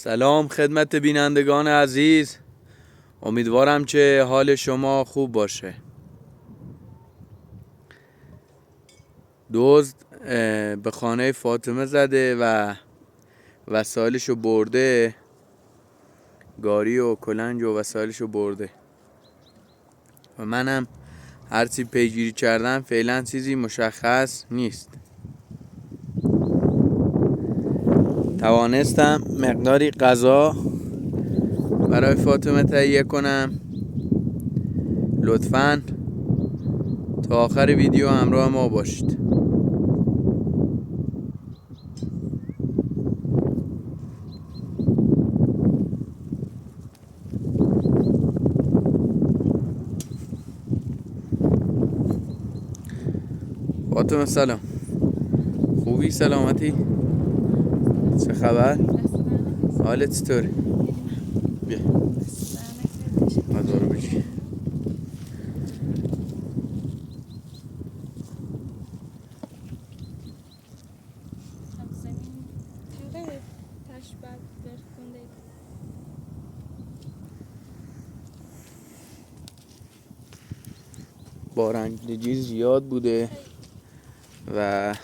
سلام خدمت بینندگان عزیز، امیدوارم که حال شما خوب باشه. دزد به خانه فاطمه زده و وسایلشو برده، گاری و کلنج و وسایلشو برده و منم هرچی پیگیری کردم فعلا چیزی مشخص نیست. توانستم مقداری غذا برای فاطمه تهیه کنم. لطفاً تا آخر ویدیو همراه ما باشید. فاطمه سلام، خوبی؟ سلامتی؟ چه خبر؟ حالت چطوره؟ بیا غذا رو بگی. بارندگی زیاد بوده و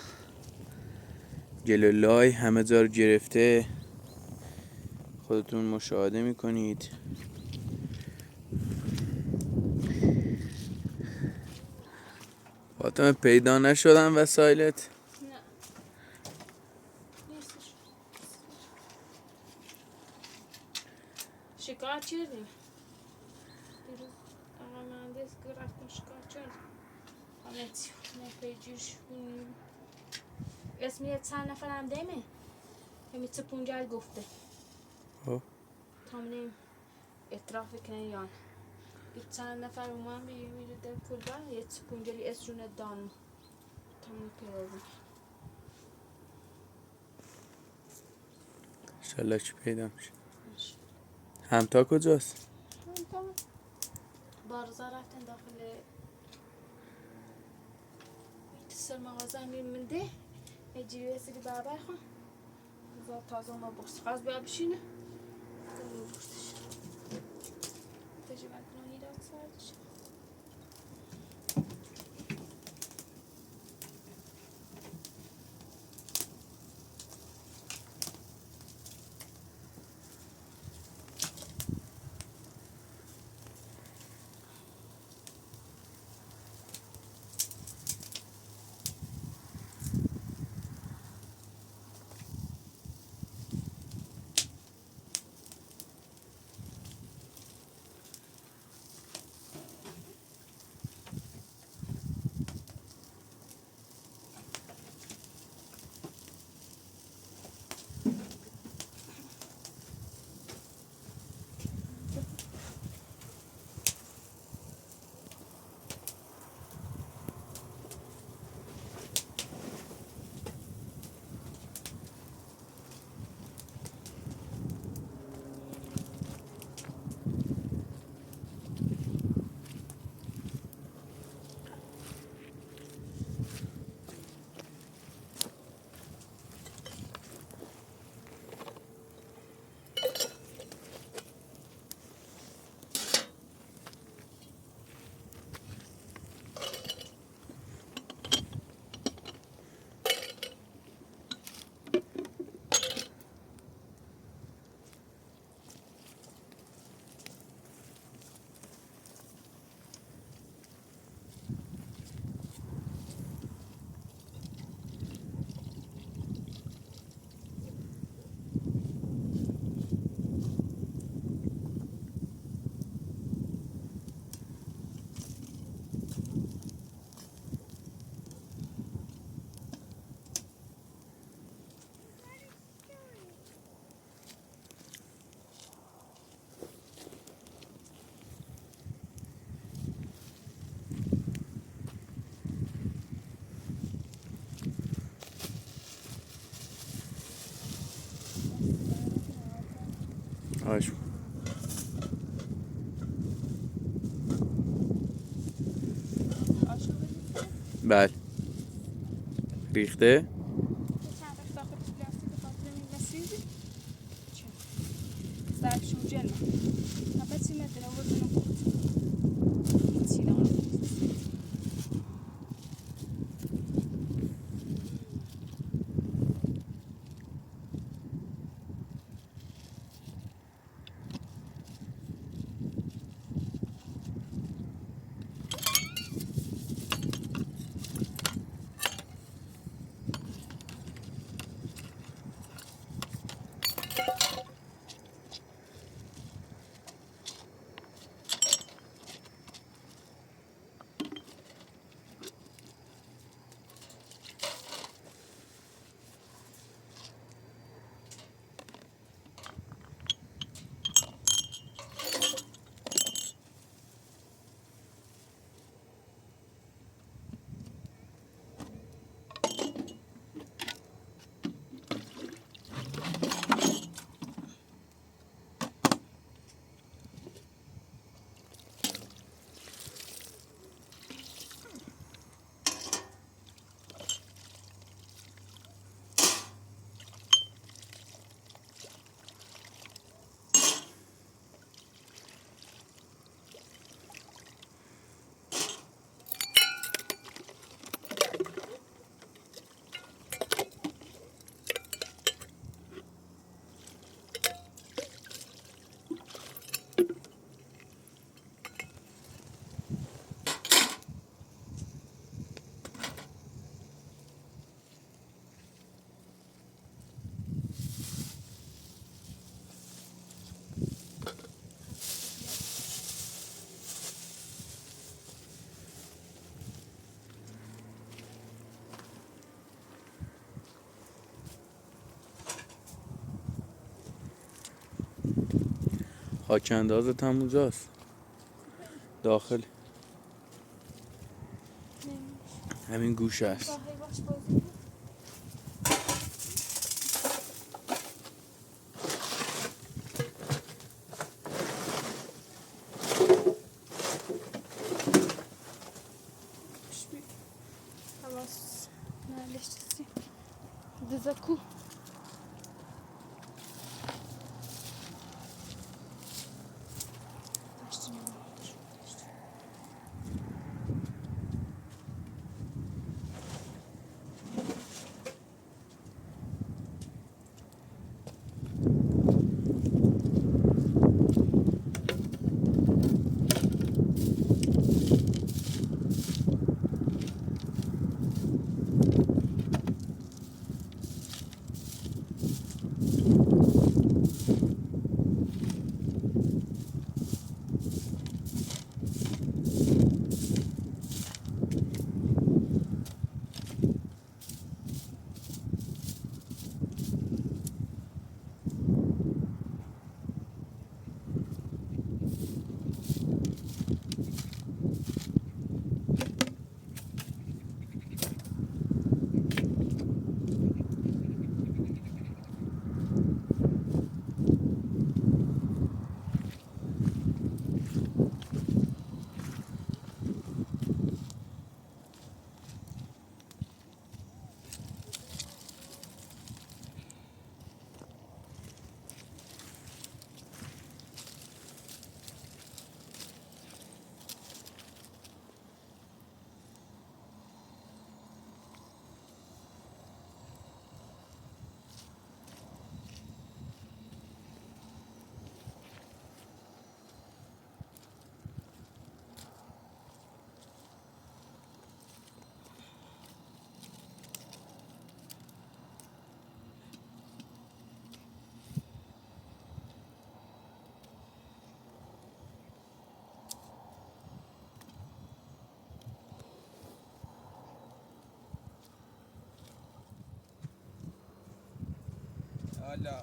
گلولای همه جا رو گرفته، خودتون مشاهده میکنید. فاطمه پیدا نشدن وسایلت؟ نه نیستش. شکایت کردیم دیروز آقا مهندس که رفتیم شکایت کردیم. همه پیجیش اسمی چند نفر هم دیمه همی چه پونجل گفته تامنیم اطراف کنه یان یه چند نفر اومن بیه میره در کلبه یه چه پونجلی اسرونه دان تامنیم پیرازم انشالله چی پیدا میشه. همتا کجاست؟ بارزا رفتن داخل سر مغازه امیر منده هجیری رسیدی برابر خون بزار تازه ما بخش خواست بیا بشینه دلو بخشش تجربه کنانی داد سردش آش بله ریخته. چند وقت داخل پلاستیک خاطر این مسیزی خاک اندازت هم اونجاست داخل همین گوشه است. راهی باش بازی کن. خلاص نالشتسی دزاکو حالا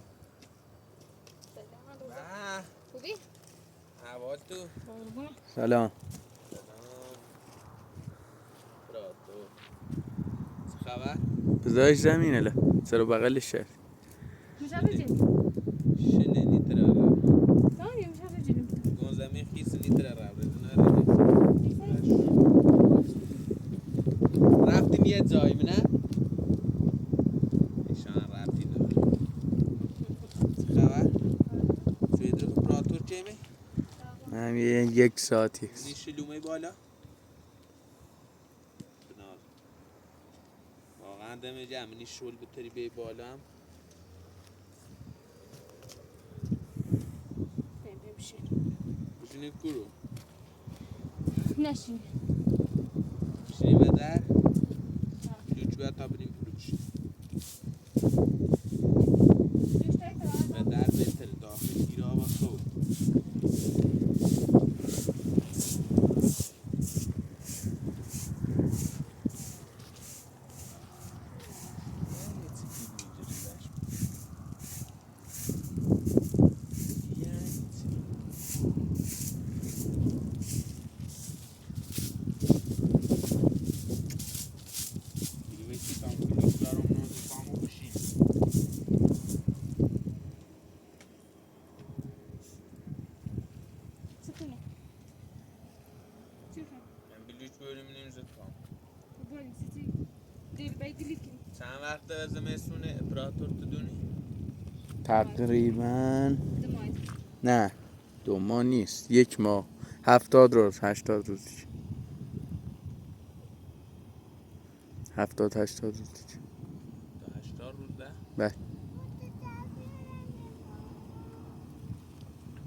خوبی؟ احوال تو قربون سلام سلام براتو چه خبر؟ بذارش زمین اله سر بغلش شد میشه بجیم شنه نیتر رب داری میشه بجیم گون زمین خیس نیتر رب رزونه رفتیم یه جایی نه؟ ایشان رفتی دار چه خبر؟ توی در اپراتور چیمه؟ هم یک ساعتی است. نیش لومه بالا؟ بناز واقعا دمه جمع نیش شول بتری بی بالا هم بشینی کرو نشین بشینی به در لوچ باید تا بریم لوچ به در بهتر داخل گیره و خوب سکنه چیکار بلوچ بریم نمیزد کام بولی سیتی دیر بیدلی کنی چند وقت از زمستونه اپراتور تو دونی؟ تقریبا دمای نه 2 ماه نیست 1 ماه 70 روز 80 روز 70-80 روز تا 80 روز ده؟ بله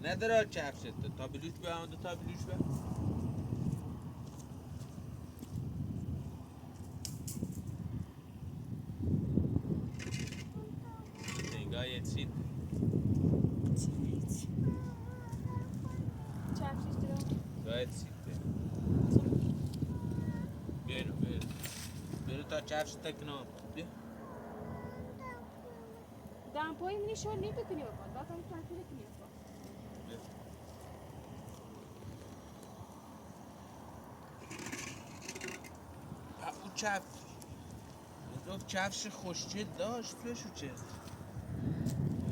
نداره کفشت تا بلوچ به همون تا بلوچ به نگاه یه چین چرفش درام نگاه یه چین بیرو بیرو تا کفش تکنام بیا دام پای منی شو نی بکنی بابا دادم تاکید کنی بابا بیا کفش خوشجلد داشت توشو چه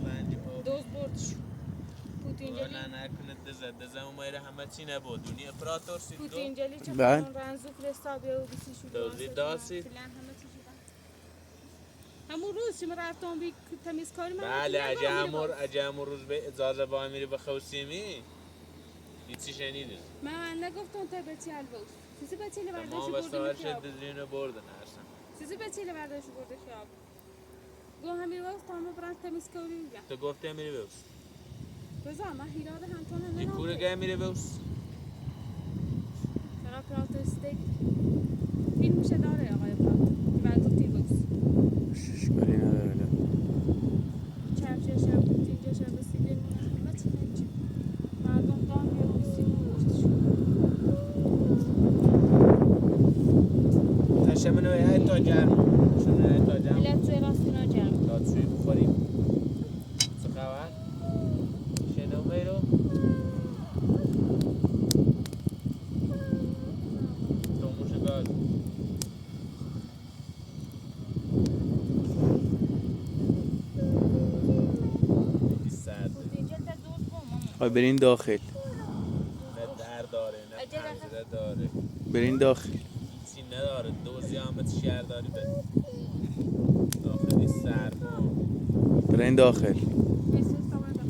پنج آب دوز بردش پوتینجلی والا نکنه دزم اومایره همه چی نبودونی اپراتور سید دو پوتینجلی چه بله. خانون رنزو فرستابیه و بیسی شده دوزی داسید فیلن همه چی شدن همون روز شما رفتم بی تمیز کاری من بله اجامور روز به اجازه با میری به خوسیمی هیچی شنیدی من نگفتم تا به چی البوز سیزی به چیلی ما برداشت به سوال برده شد خیاب دزینو بردن اصلا سیزی به چیلی برداشت برده خیاب گو همین وقت تامه برند تمیز کاری میگم تو گفته میری بوس بزا من هیراد همتونه دی ننام کورگه میری بوس چرا پراتستیک فیلمشه داره آقای پرات من گفتی بوز اشکالی نداره چرچه شب اینجا شب سیلی همه چی نمیشه مردم دام یا بیسی تشمنو های تا جرم شنو های تا جرم ملت توی راستینا جمع داد سوی بخوریم چه خبر؟ شنو میرو؟ تو موش گاز خیلی سرده اینجا تا دوست با ماما خواهی برین داخل نه در داره نه پنجره داره برین داخل هیچی نداره دوزی آمد شهر داری به داخلی سرما برین داخل Eso estaba en la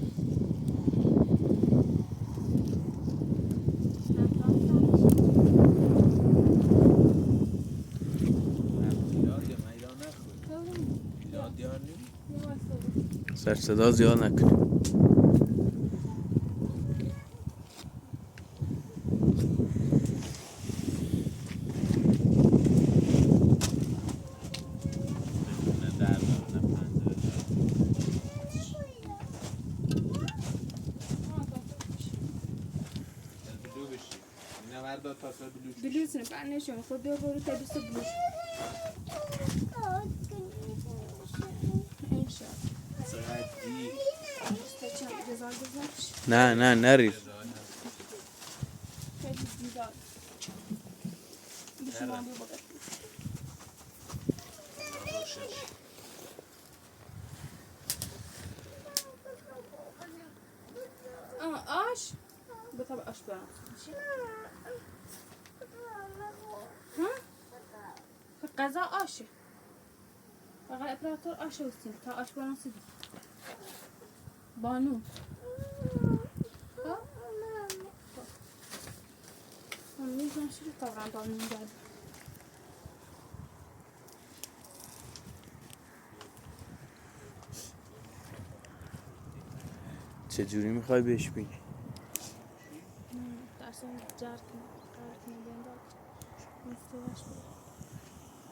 سر صدا زیاد نکن بلوز نه بعد نشون خود بیا برو تا دوست بلوز انشا استچم جزال بزنش نه نریر خیلی دیدار بشمان بیا بگرد آش بطبع آش برام ها؟ غذا آشه فقط اپراتور آشه وستیم تا آش برام سیدی بانو ها؟ من میزن شده تا برام بانو داد چجوری میخوای بهش بگی؟ درسون جرک میدن داد مستواش بود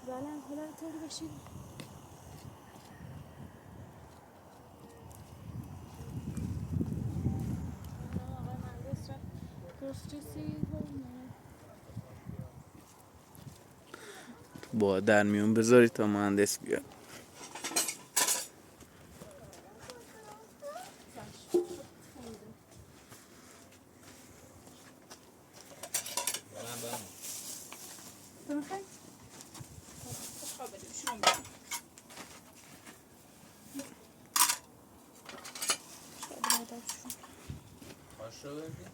زالن حالا طوری بشید آقای مهندس را پرسجسی با در میون بذاری تا مهندس بیاد خوش رو بردی؟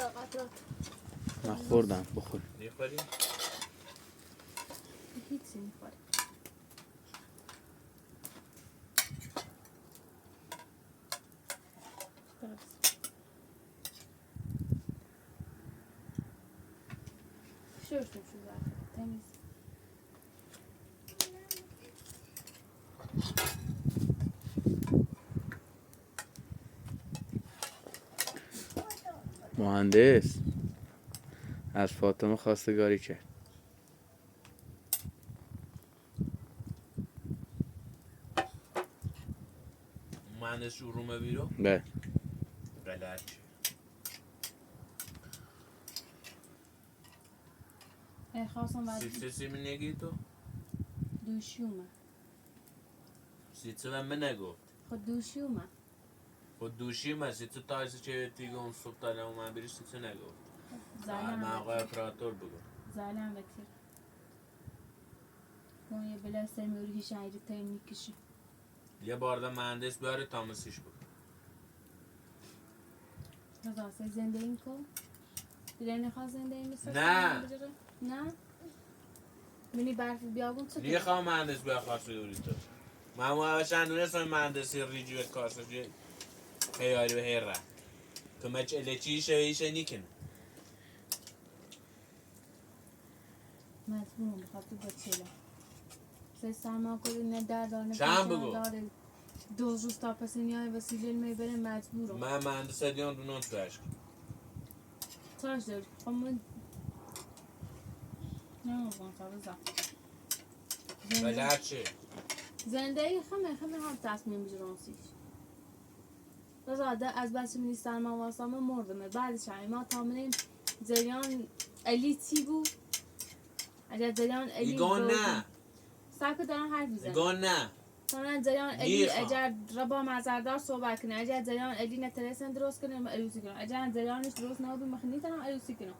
قطرات من خوردم بخور. میخوری؟ هیچی میخوره. شو تمیز. مهندس از فاطمه خواستگاری کرد. مهندس شورومه بیرو؟ بله. غلط. خواستم بعد سیتسی می نگی تو؟ دوشیومه. سیتسی من نگفت. خود دوشیومه. خود دوشی من سیتسی تایسی چه دیگه اون صبح تاله من بری سیتسی نگفت. زالم من آقای اپراتور بگو. زالم بکر. اون یه بلا سرمیوری که شایدی تایم میکشی. یه بارده مهندس بیاره تامسیش بود. راسته زنده این کن؟ دیگه نخواه زنده این مثل نه. نه؟ منی برف بیابون چه دیگه خواه مهندس بیا خواسته دوری تو. من موهاشن دونستم مهندسی ریجوی کاسه هیاری به هیر رفت. که مچ الچی شویشه نیکن. مجبورم بخواد تو بچه سه سرما کنی نه دردانه چند بگو؟ دو روز تا پس نیای وسیله میبره مجبورم من مهندس دیان دونان توش تاش داری خب من نمیگم تا بزن ولی هرچه زنده ای خمه هم تصمیم بجرانسیش بزاده از بچه منی سرما واسامه مردمه بعدش ما تامنیم جریان علی چی بود؟ اگر جریان علی ایگان نه سرکو دارم حرف میزنم ایگان نه مثلا جریان علی اگر ربا مزردار صحبت کنه اگر جریان علی نترسن درست کنه عروسی کنه اگر جریانش درست نبود مخنی تنم عروسی کنه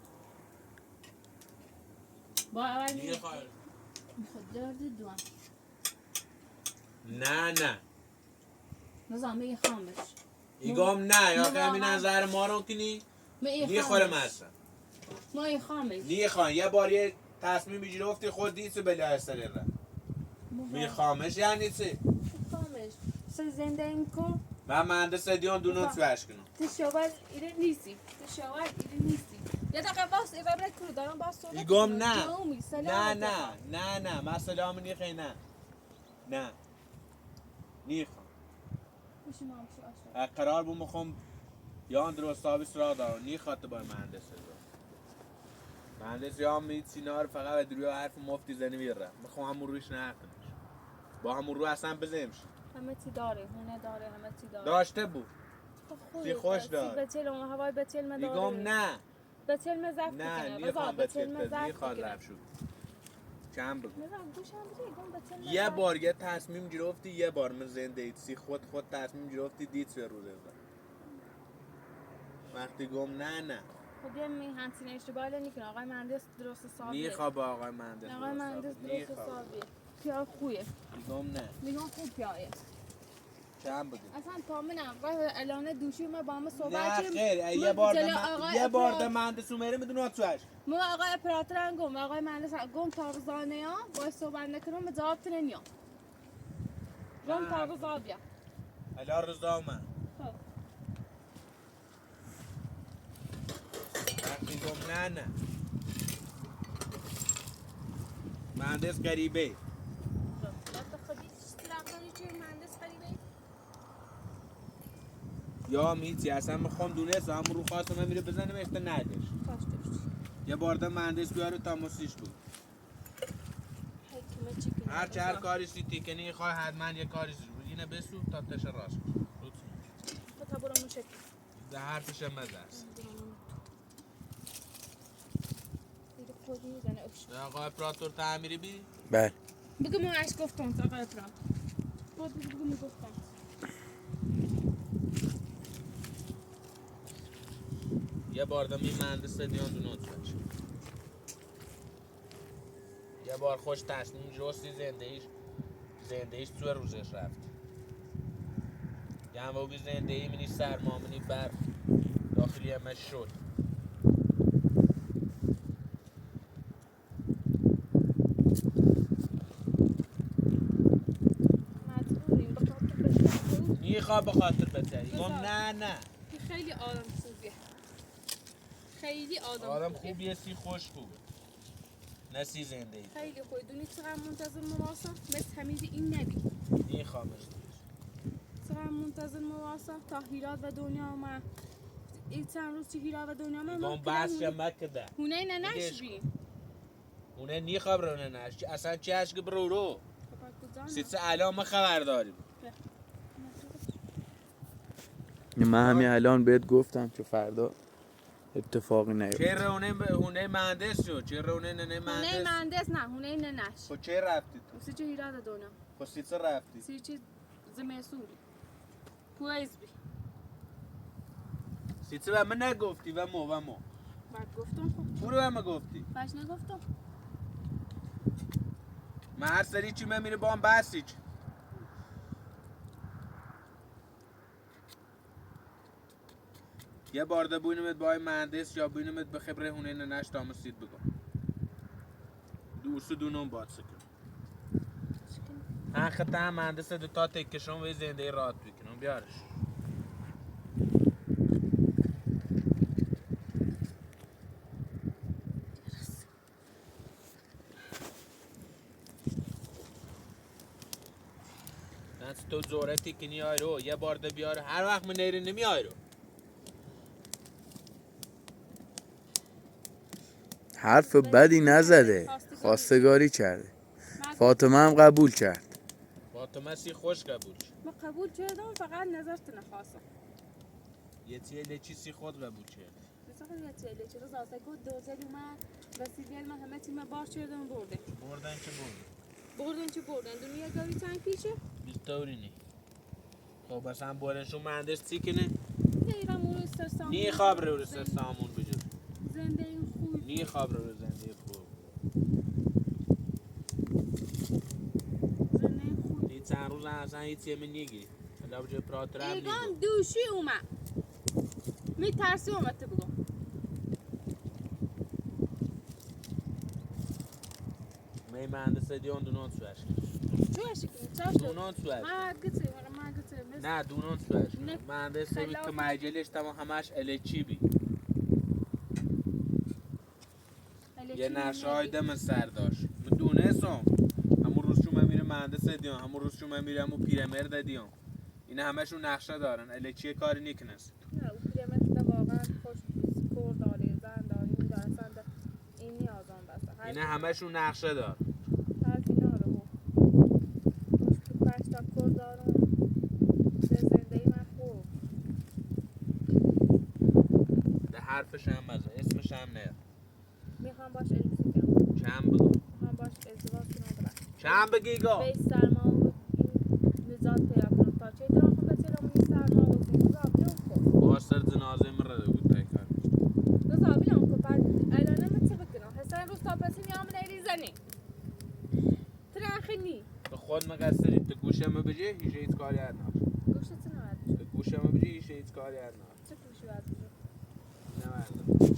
با اول میخواد میخواد درد دوام نه نظام یه خامش ایگام نه یا که همین نظر ما رو کنی میخوره مثلا ما یه خامش میخوان یه بار یه تصمیم بگیری افتی خود دیسو بلی هستن را میخوامش یعنی چی؟ خامش سه زنده این کن من مهندس دیان دونان سوش کنم تشاور ایره نیستی یه دقیقه باس ایره برای کرو دارم باس صحبت ایگام نه من سلام نیخی نه نیخوام قرار بو مخوام یا درست آبیس را دارم نیخواد باید مهندس مهندس یا میید سینار فقط به دروی حرف مفتی زنی بیره میخوام همون رویش نکنش با همون رو اصلا بزنیمش همه چی داره هونه داره همه چی داره داشته بود سی خوش دار بچل اون هوای بچل مداره ایگام نه بچل مزف نه نیخوام بچل نیخواد رفت شد چند بگو یه بار یه تصمیم گرفتی یه بار من زنده اید سی خود تصمیم گرفتی دید سه روزه وقتی گم نه خب یه همچین اشتباهی نکنه آقای مهندس درست حسابیه نیخوا با آقای مهندس درست حسابیه پیا خویه گم نه میگم خوب پیایه چند بگو اصلا تامنم آقای اعلان دوشی ما با هم صحبت نه کردیم خیر یه بار ده مهندس اومره میدونه اتوش ما آقای اپراتورن گم آقای مهندس گم تاغزانه ها باید صحبت نکنم به جواب تنیا گم تاغزا بیا الا رضا من وقتی گم نه مهندس غریبه یا میتی اصلا میخوام دونست هم رو خواستم میره بزنم اشته ندش یه بارده مهندس بیاره تماسیش بود هر چه هر کاری سیتی کنی خواه حتما یه کاری بود اینه بسو تا تش راست تا برو مشکل ده حرفش هم مزه است آقا اپراتور تعمیری بی؟ بله بگو ما عشق گفتم آقای اپراتور بگو میگفتم یه بار دمی مهندس دیان دونات بچه یه بار خوش تصمیم جستی زندهیش تو روزش رفت یه هم بگی زندهی منی سرما منی برف داخلی همش شد میخواد به خاطر بتری گم نه خیلی آدم خوبیه، خیلی آدم خوبیه. خوبیه سی خوش خوبه نه سی زنده ای خیلی خوبه. دونی چقدر منتظر مواسم مثل حمید این نبی. این خامش چقدر منتظر مواسم تا هیراد و دنیا اومد. این چند روز که هیراد و دنیا اومد گم بس شمک ده هونه ننش بی. اونه نی خبر ننش اصلا چی هشت که برو سیتس الان ما خبر داریم من همین الان بهت گفتم که فردا اتفاقی نیفته. چه هونه مهندس شو چه رونه ننه هونه مهندس مهندس نه هونه ننش. خب چه رفتی تو سی چه هیراد دنیا. خب سیتس رفتی سی چه زمستوری. پویز بی. سیتس به من نگفتی و مو بعد گفتم خب. تو رو به من گفتی باش نگفتم. من هر سری چی من میره با هم بسیج یه بارده بوینمت با مهندس یا بوینمت به خبره هونه ننش تامسید بگم دوست دونم باد سکن هن خطه هم مهندس دو تا تکشون و زنده رات بکنم بیارش تو زورتی که نیای رو یه بارده بیاره هر وقت من نیره نمیای رو حرف بدی نزده، خواستگاری کرده. فاطمه هم قبول کرد. فاطمه سی خوش قبول ما قبول کردم فقط نظرت نخواستم. یه تیله چیزی خود قبول کرد بسیار یه تیله چرا زاسته کد دوزل اومد و سیدیل من همه تیم باش کردم برده. بردن چه بردن دنیا گاوی تنگ پیشه؟ بیستوری نی خب بس هم بردنشون مهندس تی کنه نیرم اون استر سامون نی خواب رو سر سامون بجور زنده این خوب نی خواب رو زنده خوب زنده این خوب نی چند روز اصلا هیچی من نیگیری حالا بجور پراتر هم ایگان نیگو دوشی اومد می ترسی اومد تو بگم می مهندس دیون دونان سوش چوش کنی چاش دونان سوش ما گتی نه دونان سوش مهندس بی که مجلش تمام همش الچی بی یه نقشه دم سر داشت من دونستم همون روز شما میره مهندس دیون همون روز شما میره همون پیرمرد دیون اینا همشون نقشه دارن الچی کاری نیکنست نه او پیرمرد واقعا خوش کور داره زن داره این داره اصلا این نیازان بسته اینا همشون نقشه دار هر اینا رو خوش تو پشتا کور دارم زنده من خوب ده حرفش هم مزه اسمش هم نه میخوام باش البسی کنم چند بگو میخوام باش ازدواج کنم برم چند بگی گا به سرما و این نزاد پیدا کنم تا چه درام خود بچه این سرما و این زابلون خود باش سر جنازه من رده بود تای کار زابلون خود بعد الانه من چه بکنم حسن روز تا پسی میام نیریزنی ترخینی به خود مقصری تو گوشه ما بجی هیچ هیچ کاری هر ناش گوشت نمید تو گوشه ما بجی هیچ کاری هر ناش چه گوشی باید بجو نمارده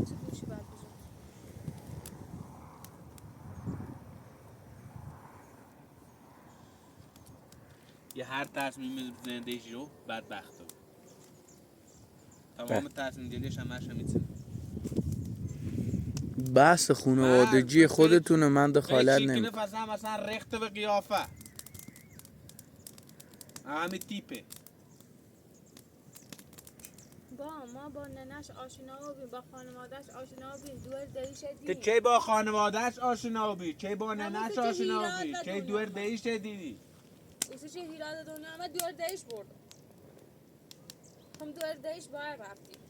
چه گوشی باید بجو یه هر تصمیم زندگی رو بدبخته تمام تصمیم گیریش همش همیتونه بحث خانوادگی خودتونه، من دخالت نمیکنم. فصلا مثلا رخت و قیافه همین تیپه ما با ننش آشنا بیم با خانوادهش آشنا بیم دور دریش تو دیدیم چه با خانوادهش آشنا بی چه با همون ننش که آشنا هیراد بی و چه دنیا دور خواست. دیش دیدی اوسی چه هیراد دنیا همه دور دریش برد هم دور دریش باید رفتیم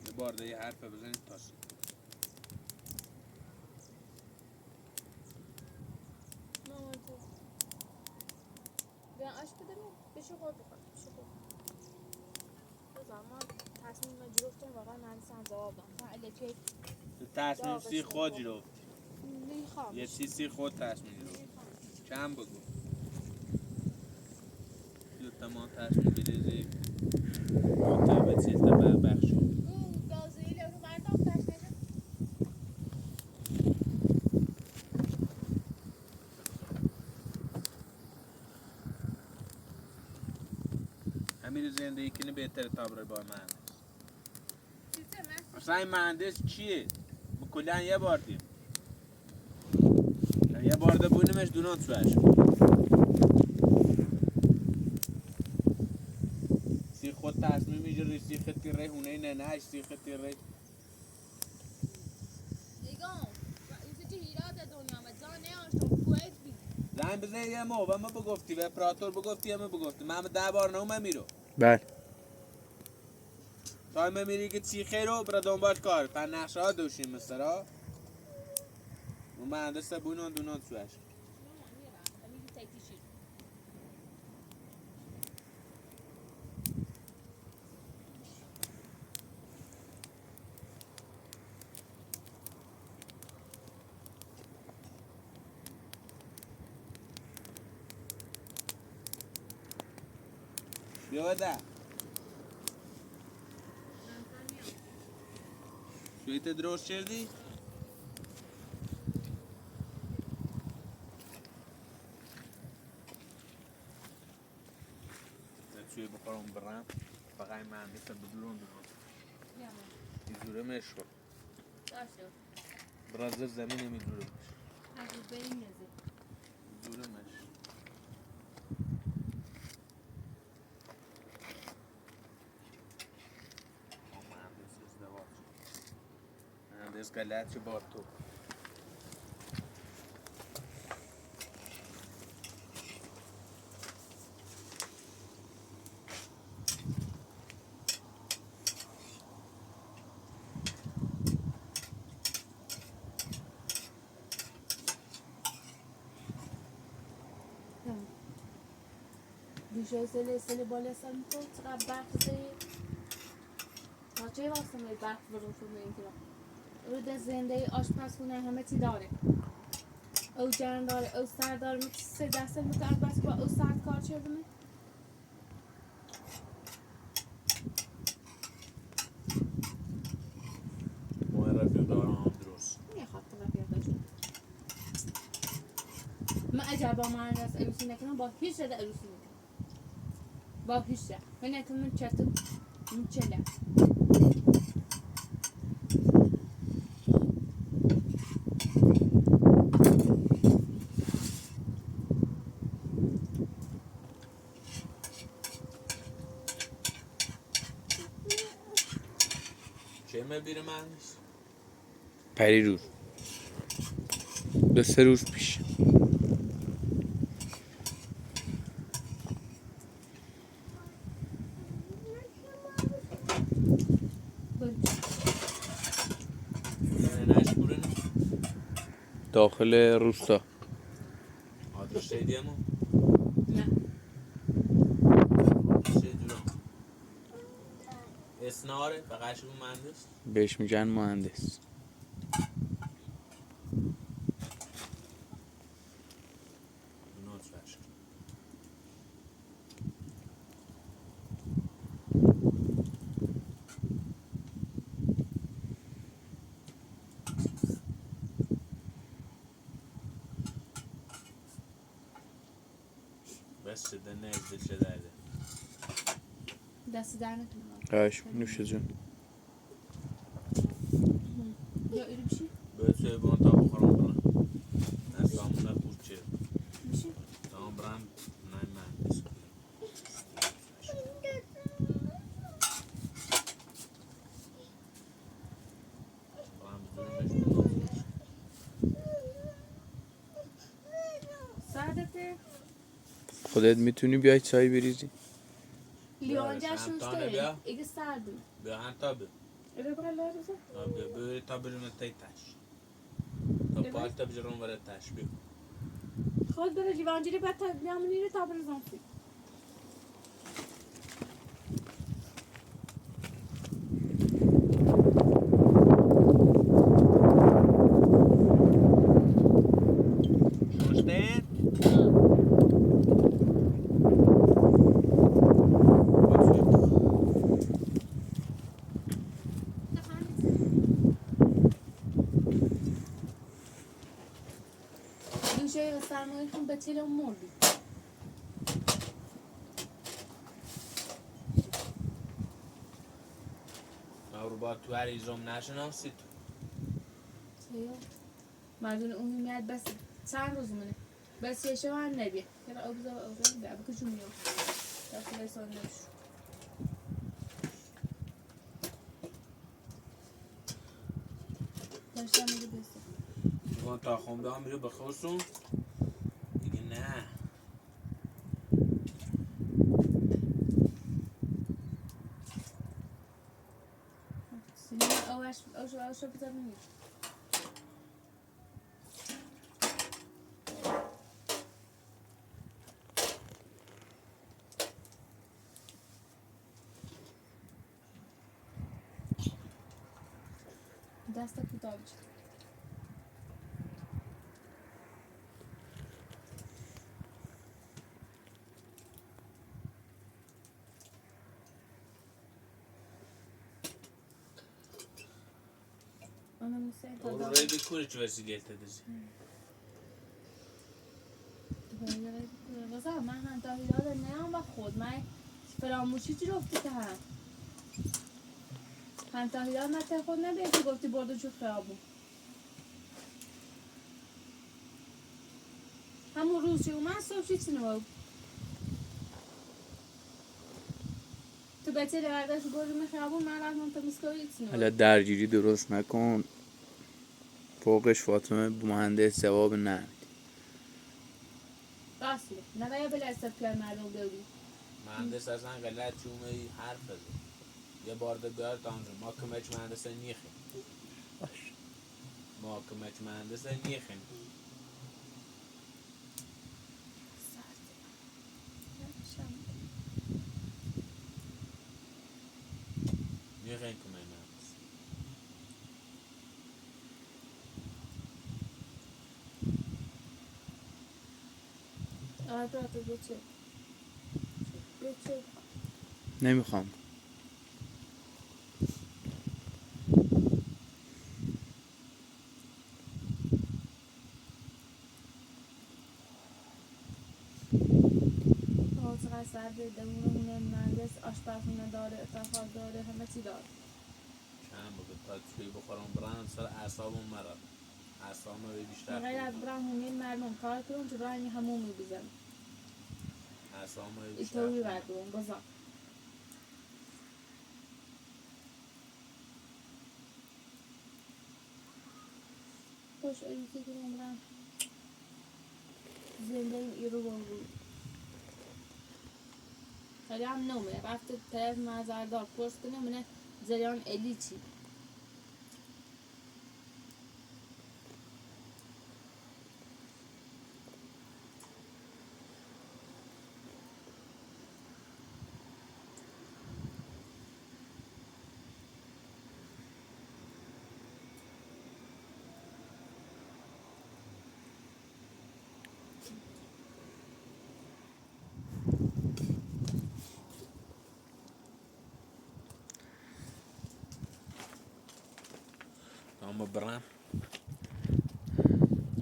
یه بارده یه حرف بزنید تاسی مامان تو بیان آش بدم بشو خود بخور بشو خود ما تصمیم ما جفتم واقعا مهندسان جواب دام اگه چه تو تصمیم سی خود رو نمیخوام یه سی خود تصمیم رو چند بگو تو تمام تصمیم بریزی منطقه سیلتا بخشی او گازوئیل رو مردم داشته همین زندگی کنی بهتر تابره با مهندس چیزه من اصلا این مهندس چیه؟ ما کلن یه بار دیم یه بار ده بونیمش دونات سوش سی خود تصمیم میگیری سی خود تیره هونه نه نه سی خود تیره نگاه این چه هیرات دنیا آمد زان نیاشتم کویت بی زن بزنی یه مو و ما بگفتی و اپراتور بگفتی همه بگفتی من 10 بار نه من میرو بله تا همه میری که چی خیر رو برا دنبال کار پر نقشه ها دوشیم مسترا و مهندس بونان دونات سوش بیا ده شویت دروش کردی؟ توی بخورم برم فقط این مهندس بدلون این دوره مشو برازر زمین می دوره دوره مش مهندس ازدواج مهندس گلت چه بار تو دیشه سلی بالا سر میکنم چقدر برف زید تا چه واسه می برف برون شد این رو ده زنده آشپزخونه همه چی داره او جان داره او سر داره می سه دسته میکنم بس با او ساعت کار شده می ما رفیق دارم هم درست میخواد تو رفیق داشته من اگر با مهندس عروسی نکنم با هیچ شده عروسی نکنم با هیچ شده من نکنم من چطور من چله چه میبیره مهندس؟ پریروز 2-3 روز پیش نش بوره نه؟ داخل روستا آدرس شدی همون؟ نه اسناره فقط شو مهندس بهش میگن مهندس دونات سوش بس شده نزده چه درده دست در نکنم قاش نوش جون یا ایرو بشی باید توی بان تا بخورم برم نسامون نبود چه بشی تمام برم نای مهندس کنم برم بزرمش دونات سوش ساعدته خودت میتونی بیای چای بریزی لیوانجه بیا، شون شمتانه شده بیا. ایگه سردم بیا هم تا بیا ایره برای لارزه بیا تا بریم تای تش تا پاک تا بجرم وره تش بیا خود بره لیوانجه بعد تا بیامونی رو تا برزن فی شونشتین که سرمایه خون به تیل مردی رو با تو عریضم نشناسی تو مردون عمومیت بس چند روز مونه بس یه شب هم نبیه یه را آبزا بیا بکشون میام داخل سال نبشو داشتم میگه بسه میگن تا خونده ها میره به خورسون دیگه نه سینما آوش بزر میگه دست کوتاه بشه انا میسه تا رو داره رای بکوری چه وسیلیت دزی رضا من هم تا یاد نیام با خود من فراموشی چی رفتی که هم تا یاد من تا خود نبیدی گفتی بردو چود خرابون همون روز چه اومد صبح چی نمو تو بچه دوردش بردو میخرابون من رفتم تا مسکوی چی حالا نمو درگیری درست نکن فوقش فاطمه مهندس جواب نه راستی نگاه بله از پیار مردم بیودی مهندس اصلا غلط چومه حرف بزن یه بار ده بیار تانجا ما کمچ مهندس نیخیم ما کمچ مهندس نیخیم نیخیم کمه مهندس آره براتو بچه بچه نمیخوام چقدر سرده دمونه مهندس آشپزخونه داره اتفاق داره همه چی داره چند بگه تا چوی بخورم برن سر اعصابم مرد اعصابم رو بیشتر غیر از خورد برای همین مردم کار کنم چه برای همون میبیزن اعصابم رو بیشتر ایتوی خورد بردون بزن خوش ایزی کنم برم زنده این ایرو بارو خیلی هم نومه رفته طرف مزردار پرس کنه منه زریان الی چی اما برن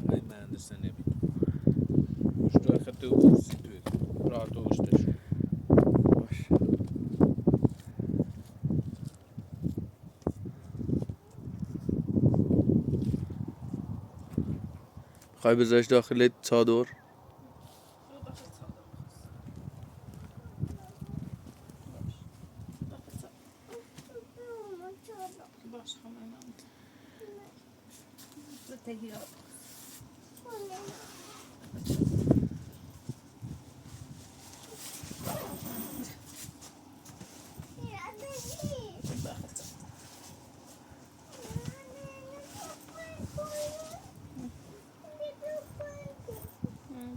غیر مهندس نبید اشتو اخطه و برسی توی راه تو اشتش باش خواهی بذارش داخل چادر باش خمه تگیر آب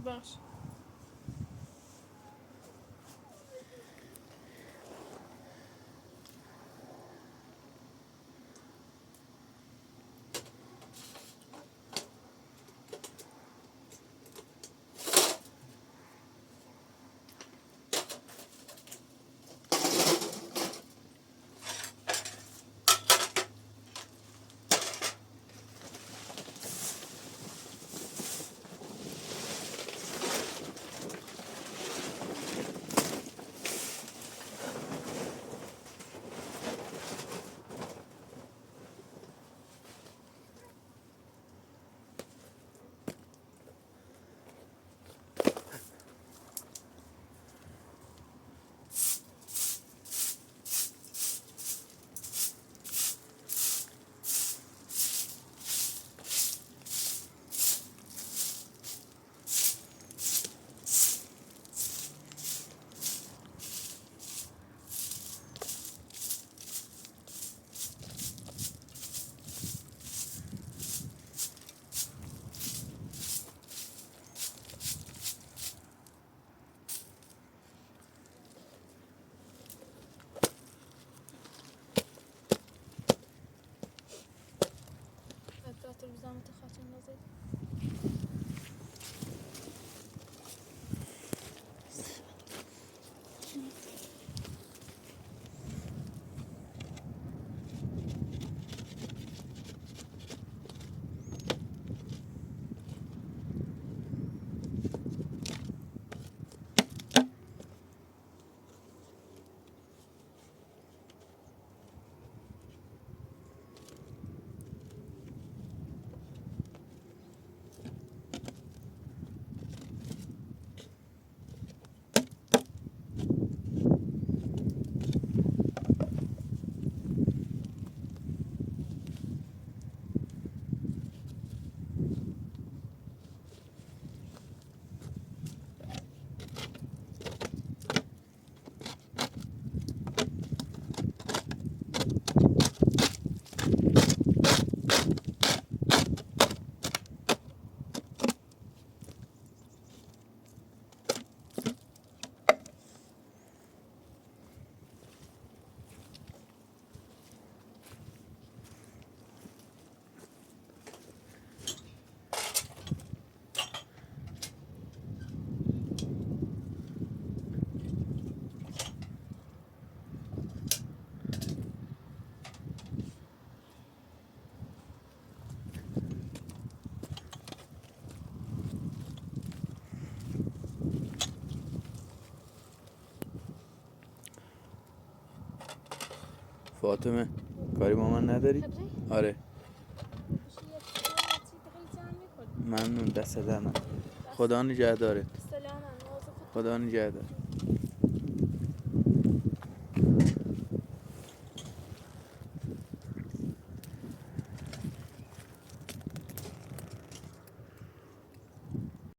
باش زحمت خاطر نزد. فاطمه کاری با من نداری؟ خبری؟ آره بشی یه چیزی خیلی جمع میکنی. ممنون، دست در نکنه. خدا نگهدارت. سلام، نوازه خدا نگهدار.